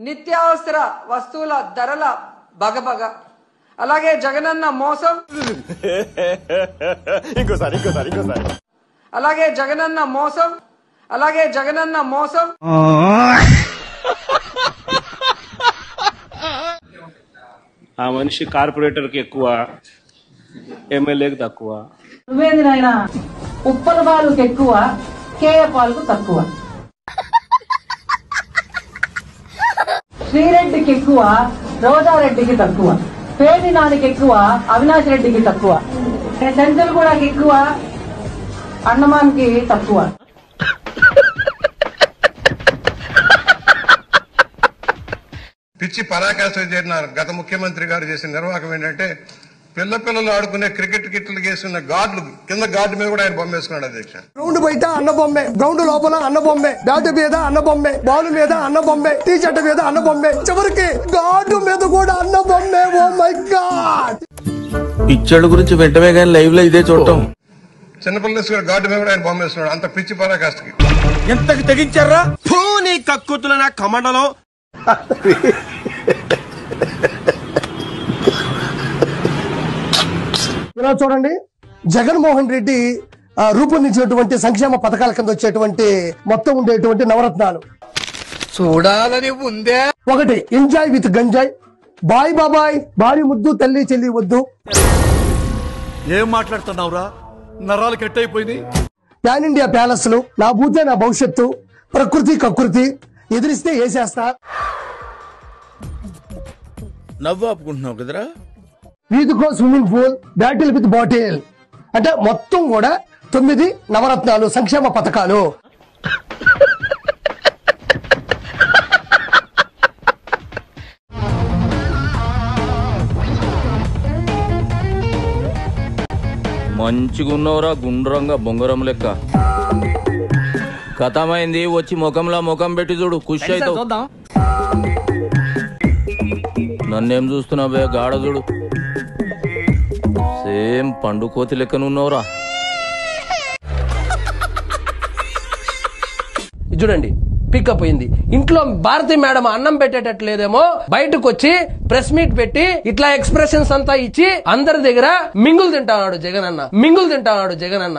నిత్యావసర వస్తువుల ధరల బగబగ, అలాగే జగనన్న మోసం, అలాగే జగనన్న మోసం, అలాగే జగనన్న మోసం. ఆ మనిషి కార్పొరేటర్కి ఎక్కువ, ఎమ్మెల్యేకి తక్కువ. నువ్వేంది నాయనా, ఉప్పల పాలకు ఎక్కువ, కేయ పాలకు తక్కువ. శ్రీరెడ్డికి ఎక్కువ, రోజారెడ్డికి తక్కువ. పేడి నానికి ఎక్కువ, అవినాష్ రెడ్డికి తక్కువ. సెంచల్ కూడా ఎక్కువ, అండమాన్కి తక్కువ. పిచ్చి పరాకాష్ట చేసిన గత ముఖ్యమంత్రి గారు చేసిన నిర్వాహకం ఏంటంటే పిల్లలు ఆడుకునే క్రికెట్ కిట్లు వేసుకున్న గార్డులు కింద గార్డు మీద కూడా ఆయన బొమ్మ వేసుకున్నాడు అధ్యక్ష. గ్రౌండ్ బయట అన్న బొమ్మే, గ్రౌండ్ లోపల అన్న బొమ్మే, బ్యాట్ మీద అన్న బొమ్మే, బాల్ మీద అన్న బొమ్మే, టీ షర్ట్ మీద అన్న బొమ్మే, చివరికి గార్డు మీద కూడా అన్న బొమ్మే. Oh my God. పిచ్చోళ్ళ గురించి వెంటనే కానీ లైవ్ లో ఇదే చూడటం. చిన్నపిల్లలు గార్డు మీద కూడా ఆయన బొమ్మ వేసుకున్నాడు. అంత పిచ్చి పరాకాష్ఠకి ఎంతకు తెగించారా నీ కక్కుతుల నా కమండలం. ఇలా చూడండి, జగన్మోహన్ రెడ్డి రూపొందించినటువంటి సంక్షేమ పథకాల కింద వచ్చేటువంటి మొత్తం ఉండేటువంటి నవరత్నాలు చూడాలని ఉందే. ఒకటి, ఎంజాయ్ విత్ గంజాయ్, బాయ్ బాబాయ్, భారీ ముద్దు, తల్లి చెల్లి వద్దు. ఏం మాట్లాడుతున్నావురా, నరాలు కట్ అయిపోయింది. పాన్ ఇండియా ప్యాలెస్లు, నా భూతే నా భవిష్యత్తు, ప్రకృతి కకృతి, ఎదిరిస్తే వేసేస్తా. నవ్వు ఆపుకుంటున్నావు కదరా. వీధికో swimming pool, battle with bottle. అంటే మొత్తం కూడా 9 నవరత్నాలు సంక్షేమ పథకాలు. మంచిగున్నవరా గుండ్రంగా బొంగరం లెక్క. కథమైంది, వచ్చి ముఖంలో ముఖం పెట్టి చూడు, ఖుషి అవుతావు. నన్నేం చూస్తున్నావు బే, గాఢ చూడు, సేమ్ పండు కోతి లెక్కనున్నావురా. చూడండి, పికప్ అయింది. ఇంట్లో భారతి మేడం అన్నం పెట్టేటట్లేదేమో, బయటకు వచ్చి ప్రెస్ మీట్ పెట్టి ఇట్లా ఎక్స్ప్రెషన్స్ అంతా ఇచ్చి అందరి దగ్గర మింగులు తింటాడు జగనన్న, మింగులు తింటాడు జగనన్న.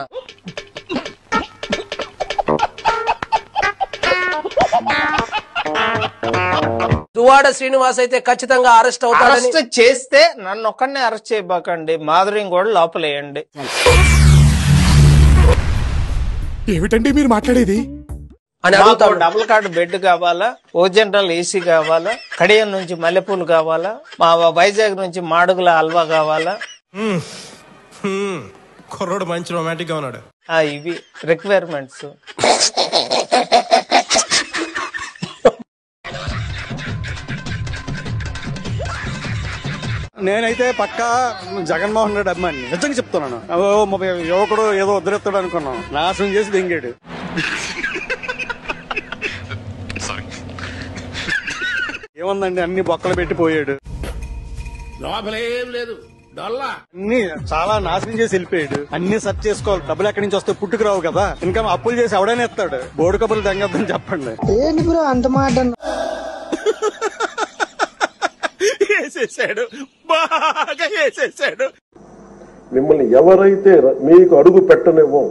దువాడ శ్రీనివాస్ అయితే ఖచ్చితంగా అరెస్ట్ అవుతాడు. అరెస్ట్ చేస్తే నన్ను ఒక్కడినే అరెస్ట్ చేయబాకండి, మాధురిని కూడా లోపలేయండి. ఏమిటండి మీరు మాట్లాడేది? డబుల్ కార్డు బెడ్ కావాలా, ఓ జనరల్ ఏసీ కావాలా, కడియం నుంచి మల్లెపూలు కావాలా, మా వైజాగ్ నుంచి మాడుగుల హల్వా కావాలా. కుర్రోడు మంచి రొమాంటిక్ గా ఉన్నాడు. ఇవి రిక్వైర్మెంట్స్. నేనైతే పక్కా జగన్మోహన్ రెడ్డి అభిమాని, నిజంగా చెప్తున్నాను. యువకుడు ఏదో వదిలేస్తాడు అనుకున్నాం, నాశనం చేసి దెంగాడు. ఏముందండి, అన్ని బొక్కలు పెట్టి పోయాడు. లోపలేం లేదు, అన్ని చాలా నాశనం చేసి వెళ్ళిపోయాడు. అన్ని సెర్చ్ చేసుకోవాలి, డబ్బులు ఎక్కడి నుంచి వస్తే పుట్టుకు రావు కదా. ఇంకా అప్పులు చేసి ఎవడైనా ఎత్తాడు. బోర్డు కబుర్లు దెంగద్దని చెప్పండి. ఏంటి బ్రో అంత మాట? వేసేసాడు, బాగా వేసేసాడు. మిమ్మల్ని ఎవరైతే మీకు అడుగు పెట్టనివ్వం,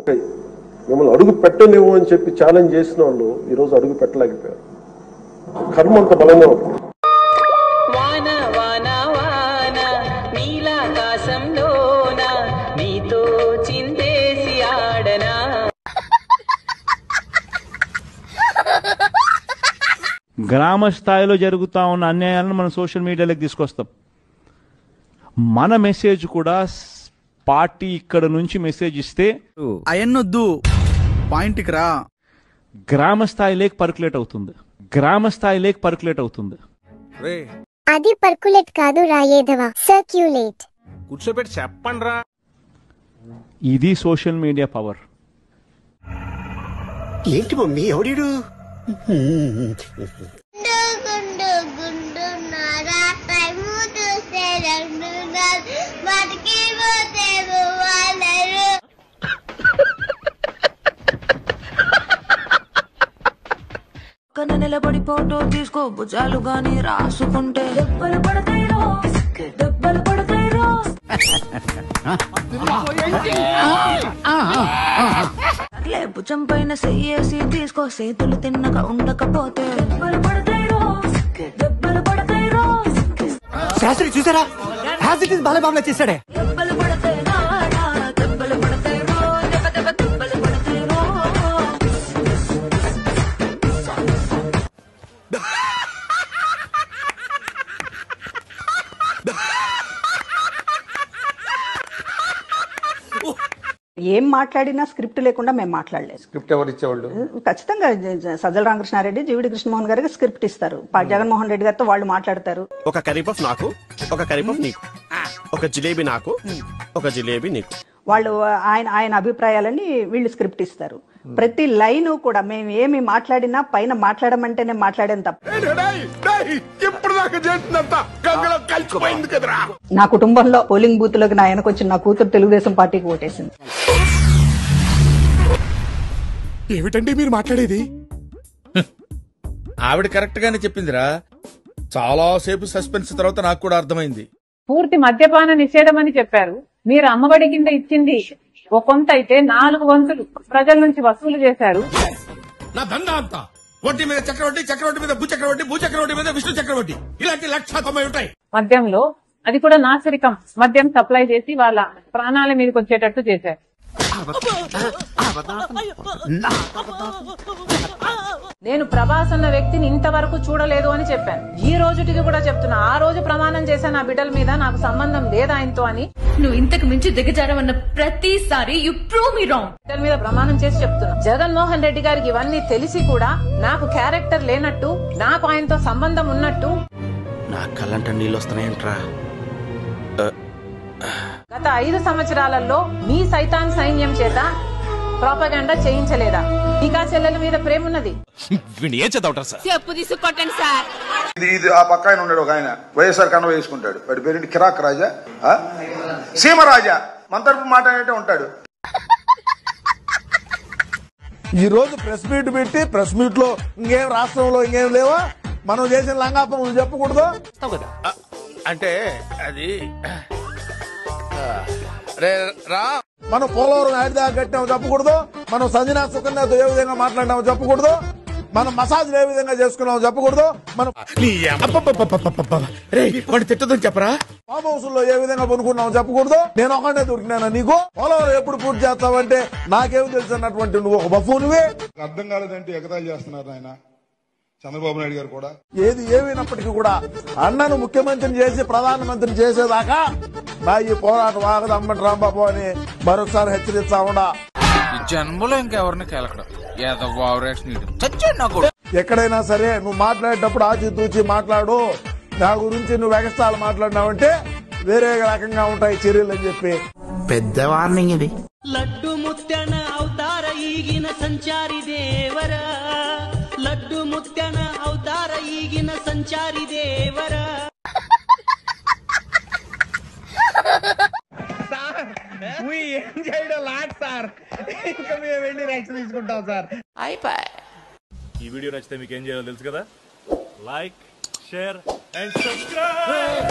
మిమ్మల్ని అడుగు పెట్టనివ్వం అని చెప్పి ఛాలెంజ్ చేసిన వాళ్ళు ఈరోజు అడుగు పెట్టలేకపోయారు. కర్మ అంత బలంగా ఉంటుంది. గ్రామ స్థాయిలో జరుగుతూ ఉన్న అన్యాయాలను మనం సోషల్ మీడియాలోకి తీసుకొస్తాం. మన మెసేజ్ కూడా పార్టీ ఇక్కడ నుంచి మెసేజ్ ఇస్తే అయన్నొద్దు, పాయింట్కి రా. గ్రామ స్థాయిలోకి పర్కులేట్ అవుతుంది, గ్రామ స్థాయిలోకి పర్కులేట్ అవుతుంది. అది పర్కులేట్ కాదు రాయేదవా, సర్క్యులేట్. కూర్చోబెట్టి చెప్పండి రా. ఇది సోషల్ మీడియా పవర్. ఏంటి మమ్మీ ఎవడీడు? పక్కన నిలబడి ఫోటో తీసుకో భుజాలు గాని రాసుకుంటే దెబ్బలు పడతాయిరో దెబ్బలు పడతాయిరో అట్లే భుజం పైన చెయ్యేసి తీసుకో చేతులు తిన్నగా ఉండకపోతే దెబ్బలు పడతాయిరో దెబ్బలు పడతాయిరో శాస్త్రి చూసారా హ్యాస్ ఇట్ ఇస్ బాలబాబులా చేశాడే దెబ్బలు పడతాయిరో దెబ్బలు పడతాయిరో దెబ్బ దెబ్బ దెబ్బలు పడతాయిరో ఏం మాట్లాడినా స్క్రిప్ట్ లేకుండా మేము మాట్లాడలేదు. స్క్రిప్ట్ ఎవరు ఇచ్చేవాళ్ళు? ఖచ్చితంగా సజ్జల రామకృష్ణారెడ్డి, జీవిడి కృష్ణమోహన్ గారికి స్క్రిప్ట్ ఇస్తారు. జగన్మోహన్ రెడ్డి గారితో వాళ్ళు మాట్లాడతారు. ఒక కరీపఫ్ నాకు, ఒక కరీపఫ్ నీకు, ఒక జిలేబీ నాకు, ఒక జిలేబీ నీకు. వాళ్ళు ఆయన అభిప్రాయాలని వీళ్ళు స్క్రిప్ట్ ఇస్తారు. ప్రతి లైన్ కూడా మేము ఏమి మాట్లాడినా పైన మాట్లాడమంటేనే మాట్లాడేం తప్ప. నా కుటుంబంలో పోలింగ్ బూత్ లోకి నా వెనకొచ్చిన నా కూతురు తెలుగుదేశం పార్టీకి ఓటేసింది. ఏమిటండి మీరు మాట్లాడేది? ఆవిడ కరెక్ట్ గానే చెప్పిందిరా. చాలా సేపు సస్పెన్స్ తర్వాత నాకు కూడా అర్థమైంది. పూర్తి మద్యపాన నిషేధం అని చెప్పారు. మీరు అమ్మఒడి కింద ఇచ్చింది ఒక కొంత అయితే 4 వంతులు ప్రజల నుంచి వసూలు చేశారు. నా దందా అంతా వడ్డీ మీద చక్రవడ్డీ, చక్రవడ్డీ మీద భూచక్రవడ్డీ, భూచక్రవడ్డీ మీద విష్ణు చక్రవడ్డీ, ఇలాంటి 190 ఉంటాయి. మద్యంలో అది కూడా నాసిరకం మద్యం సప్లై చేసి వాళ్ళ ప్రాణాల మీదకి వచ్చేటట్టు చేశారు. నేను ప్రభాస్ అన్న వ్యక్తిని ఇంతవరకు చూడలేదు అని చెప్పాను. ఈ రోజుటికి కూడా చెప్తున్నా. ఆ రోజు ప్రమాణం చేశాను నా బిడ్డల మీద నాకు సంబంధం లేదు ఆయనతో అని. నువ్వు ఇంతకు మించి దిగజారవన్న ప్రతిసారి యు ప్రూవ్ మీ రాంగ్. బిడ్డల మీద ప్రమాణం చేసి చెప్తున్నా. జగన్మోహన్ రెడ్డి గారికి ఇవన్నీ తెలిసి కూడా నాకు క్యారెక్టర్ లేనట్టు, నాకు ఆయనతో సంబంధం ఉన్నట్టు. నా కళ్ళంట నీళ్ళు వస్తున్నాయంట్రా. గత 5 సంవత్సరాలలో మీ సైతాన్ సైన్యం చేత ప్రాపగాండా చేయించలేదా? టీకా చెల్లెల మీద ప్రేమ ఉన్నది. చెప్పు తీసుకొట్టండి సార్. ఇది ఆ పక్క ఆయన ఉన్నాడు, ఒక ఆయన వైఎస్ఆర్ కన్నా వేసుకుంటాడు. వాడి పేరు కిరాక్ రాజా, సీమరాజా, మన తరపు మాట్లాడే ఉంటాడు. ఈ రోజు ప్రెస్ మీట్ పెట్టి ప్రెస్ మీట్ లో ఇంకేం రాష్ట్రంలో ఇంకేం లేవా, మనం చేసిన లంగాపం చెప్పకూడదు అంటే అది మనం పోలవరం ఆడిదాకా కట్టాము చెప్పకూడదు, మనం సంజనా సుకన్యతో ఏ విధంగా మాట్లాడినామో చెప్పకూడదు, మనం మసాజ్లు ఏ విధంగా చేసుకున్నామో చెప్పకూడదు, మనం తిట్టదని చెప్పరా, ఫామ్ హౌస్ లో ఏ విధంగా కొనుక్కున్నామో చెప్పకూడదు. నేను ఒకటే దొరికినాను నీకు. పోలవరం ఎప్పుడు పూర్తి చేస్తావంటే నాకేం తెలుసు అన్నటువంటి నువ్వు ఒక బఫూనివే. అర్థం కాలేదంటే ఎగతాళి చేస్తున్నారు ఆయన చంద్రబాబు నాయుడు గారు కూడా. ఏది ఏమైనప్పటికీ కూడా అన్నను ముఖ్యమంత్రిని చేసి ప్రధానమంత్రిని చేసేదాకా నా ఈ పోరాటం ఆగదు అమ్మటి రాంబాబు అని మరొకసారి హెచ్చరిస్తా ఉండా. జన్మలో ఇంకెవరిని కేలకడం ఎక్కడైనా సరే నువ్వు మాట్లాడేటప్పుడు ఆచితూచి మాట్లాడు. నా గురించి నువ్వు ఎగస్టాలు మాట్లాడినావంటే వేరే రకంగా ఉంటాయి చర్యలు అని చెప్పి పెద్ద వార్నింగ్ ఇది. లడ్డు ముత్యన అవతార ఈగిన సంచారి దేవరా, లడ్డు ముత్యన అవతార ఈగిన సంచారి దేవరా. ఏం చేయడం లాట్ సార్, ఇంకా మేము వెళ్ళి యాక్షన్ తీసుకుంటాం సార్. అయిపోయి. ఈ వీడియో నచ్చితే మీకు ఏం చేయాలో తెలుసు కదా. Like, share and subscribe.